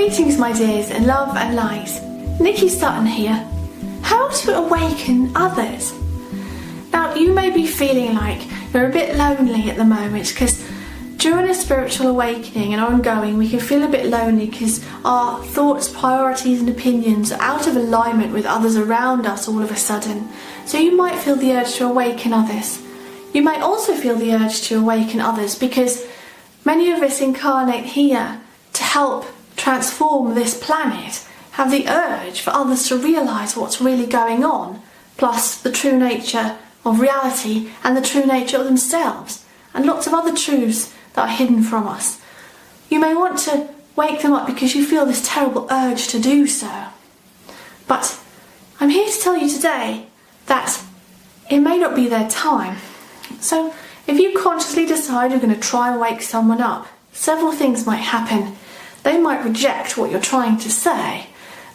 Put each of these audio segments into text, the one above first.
Greetings, my dears, in love and light. Nikki Sutton here. How to awaken others? Now, you may be feeling like you're a bit lonely at the moment because during a spiritual awakening and ongoing, we can feel a bit lonely because our thoughts, priorities and opinions are out of alignment with others around us all of a sudden. So you might feel the urge to awaken others. You might also feel the urge to awaken others because many of us incarnate here to help transform this planet, have the urge for others to realise what's really going on, plus the true nature of reality and the true nature of themselves, and lots of other truths that are hidden from us. You may want to wake them up because you feel this terrible urge to do so. But I'm here to tell you today that it may not be their time. So if you consciously decide you're going to try and wake someone up, several things might happen. They might reject what you're trying to say.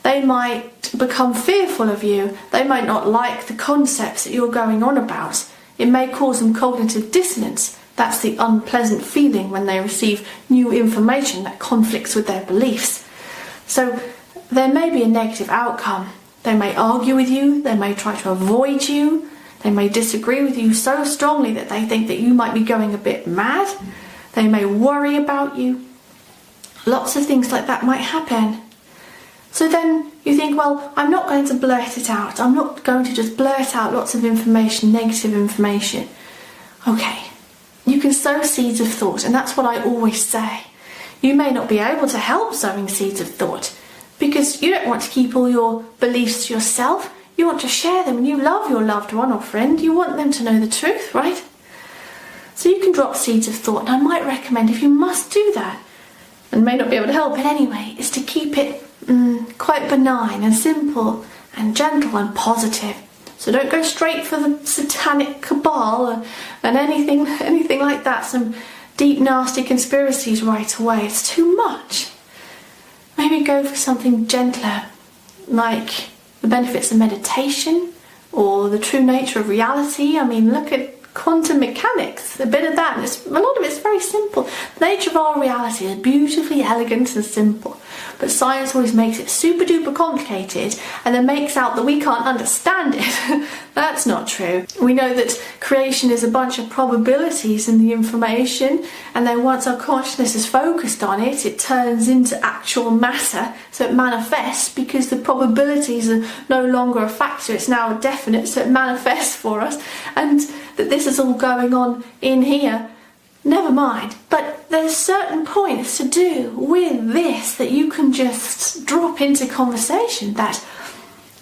They might become fearful of you. They might not like the concepts that you're going on about. It may cause them cognitive dissonance. That's the unpleasant feeling when they receive new information that conflicts with their beliefs. So there may be a negative outcome. They may argue with you. They may try to avoid you. They may disagree with you so strongly that they think that you might be going a bit mad. They may worry about you. Lots of things like that might happen. So then you think, well, I'm not going to blurt it out. I'm not going to just blurt out lots of information, negative information. Okay, you can sow seeds of thought, and that's what I always say. You may not be able to help sowing seeds of thought because you don't want to keep all your beliefs to yourself. You want to share them, and you love your loved one or friend. You want them to know the truth, right? So you can drop seeds of thought, and I might recommend, if you must do that, and may not be able to help it anyway, is to keep it quite benign and simple and gentle and positive. So don't go straight for the satanic cabal and anything like that, some deep nasty conspiracies right away. It's too much. Maybe go for something gentler, like the benefits of meditation or the true nature of reality. I mean, look at quantum mechanics, a bit of that. A lot of it's very simple. The nature of our reality is beautifully elegant and simple, but science always makes it super duper complicated and then makes out that we can't understand it. That's not true. We know that creation is a bunch of probabilities in the information, and then once our consciousness is focused on it, it turns into actual matter, so it manifests because the probabilities are no longer a factor, it's now a definite, so it manifests for us. And that this is all going on in here, never mind. But there's certain points to do with this that you can just drop into conversation, that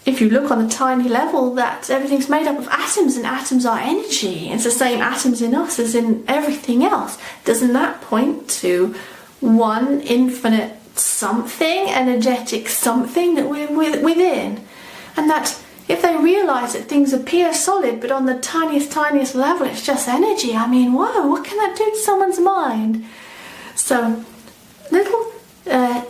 if you look on a tiny level, that everything's made up of atoms and atoms are energy. It's the same atoms in us as in everything else. Doesn't that point to one infinite something, energetic something that we're within? And that if they realise that things appear solid, but on the tiniest level it's just energy, I mean, whoa, what can that do to someone's mind? So little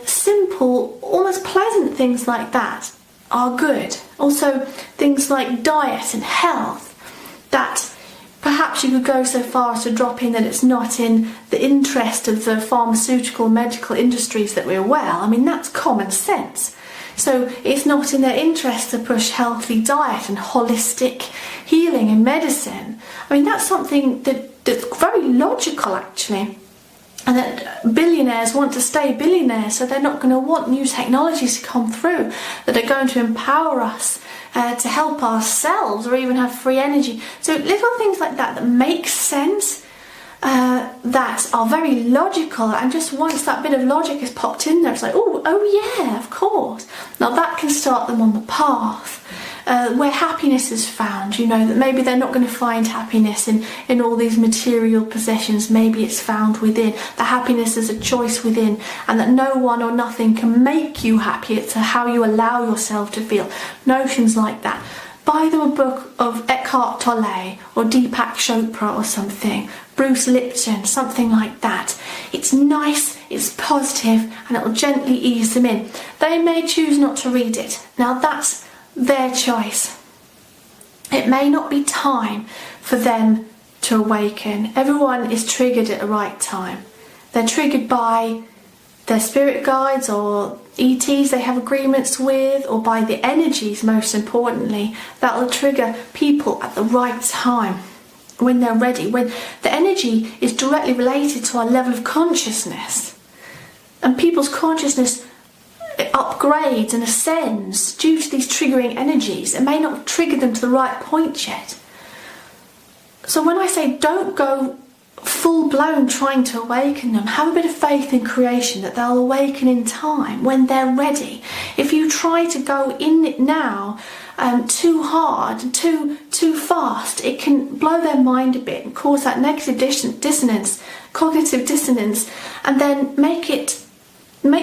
simple, almost pleasant things like that are good. Also things like diet and health, that perhaps you could go so far as to drop in that it's not in the interest of the pharmaceutical medical industries that we're well. I mean, that's common sense. So it's not in their interest to push healthy diet and holistic healing and medicine. I mean, that's something that's very logical, actually. And that billionaires want to stay billionaires, so they're not going to want new technologies to come through that are going to empower us to help ourselves or even have free energy. So little things like that that make sense, that are very logical, and just once that bit of logic is popped in there, it's like, oh yeah, of course. Now that can start them on the path where happiness is found. You know, that maybe they're not going to find happiness in all these material possessions. Maybe it's found within. The happiness is a choice within, and that no one or nothing can make you happy. It's how you allow yourself to feel. Notions like that. Buy them a book of Eckhart Tolle or Deepak Chopra or something, Bruce Lipton, something like that. It's nice, it's positive, and it will gently ease them in. They may choose not to read it. Now that's their choice. It may not be time for them to awaken. Everyone is triggered at the right time. They're triggered by their spirit guides or ETs they have agreements with, or by the energies, most importantly, that will trigger people at the right time, when they're ready, when the energy is directly related to our level of consciousness. And people's consciousness upgrades and ascends due to these triggering energies. It may not have triggered them to the right point yet. So when I say don't go full-blown trying to awaken them, have a bit of faith in creation that they'll awaken in time when they're ready. If you try to go in it now too hard and too fast, it can blow their mind a bit and cause that negative dissonance, cognitive dissonance, and then make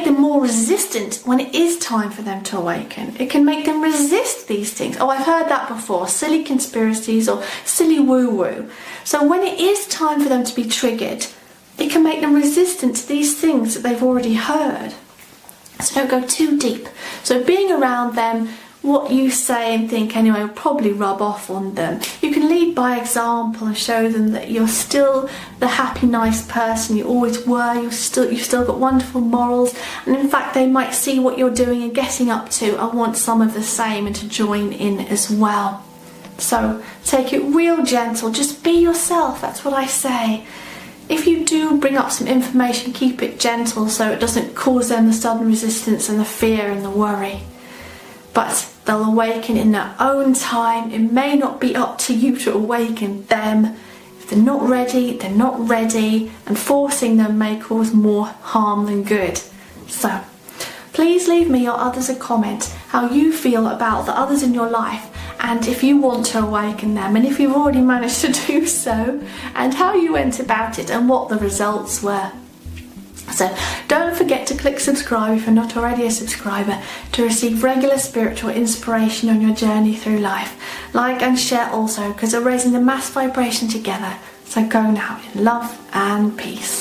them more resistant when it is time for them to awaken. It can make them resist these things. Oh, I've heard that before, silly conspiracies or silly woo-woo. So when it is time for them to be triggered, it can make them resistant to these things that they've already heard. So don't go too deep. So being around them, what you say and think anyway will probably rub off on them. You can lead by example and show them that you're still the happy, nice person you always were. You've still got wonderful morals, and in fact they might see what you're doing and getting up to and want some of the same and to join in as well. So take it real gentle, just be yourself, that's what I say. If you do bring up some information, keep it gentle so it doesn't cause them the sudden resistance and the fear and the worry. But they'll awaken in their own time. It may not be up to you to awaken them. If they're not ready, they're not ready, and forcing them may cause more harm than good. So please leave me or others a comment how you feel about the others in your life, and if you want to awaken them, and if you've already managed to do so, and how you went about it and what the results were. So don't forget to click subscribe if you're not already a subscriber to receive regular spiritual inspiration on your journey through life. Like and share also, because we're raising the mass vibration together. So go now in love and peace.